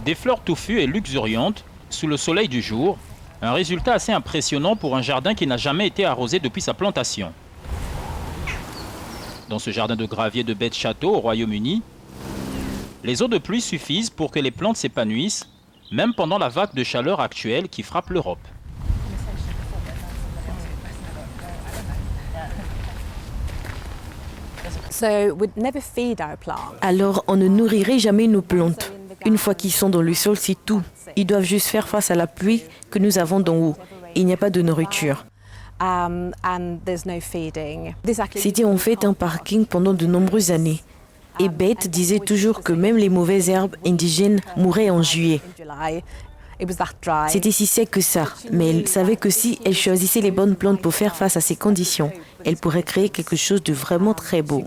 Des fleurs touffues et luxuriantes, sous le soleil du jour, un résultat assez impressionnant pour un jardin qui n'a jamais été arrosé depuis sa plantation. Dans ce jardin de gravier de Beth Château au Royaume-Uni, les eaux de pluie suffisent pour que les plantes s'épanouissent, même pendant la vague de chaleur actuelle qui frappe l'Europe. Alors, on ne nourrirait jamais nos plantes. Une fois qu'ils sont dans le sol, c'est tout. Ils doivent juste faire face à la pluie que nous avons d'en haut. Il n'y a pas de nourriture. C'était en fait un parking pendant de nombreuses années. Et Beth disait toujours que même les mauvaises herbes indigènes mouraient en juillet. C'était si sec que ça, mais elle savait que si elle choisissait les bonnes plantes pour faire face à ces conditions, elle pourrait créer quelque chose de vraiment très beau.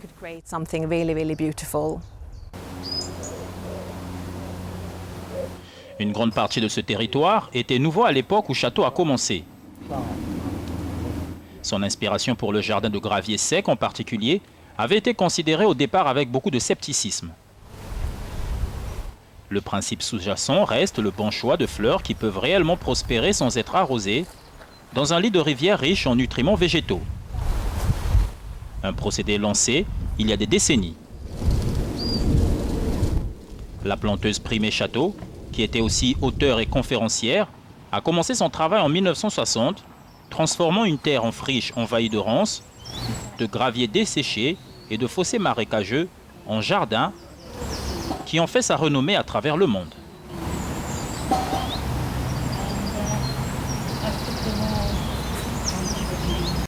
Une grande partie de ce territoire était nouveau à l'époque où Château a commencé. Son inspiration pour le jardin de gravier sec en particulier avait été considérée au départ avec beaucoup de scepticisme. Le principe sous-jacent reste le bon choix de fleurs qui peuvent réellement prospérer sans être arrosées dans un lit de rivière riche en nutriments végétaux. Un procédé lancé il y a des décennies. La planteuse Primée Château, qui était aussi auteure et conférencière, a commencé son travail en 1960, transformant une terre en friche envahie de ronces, de graviers desséchés et de fossés marécageux en jardin qui en fait sa renommée à travers le monde.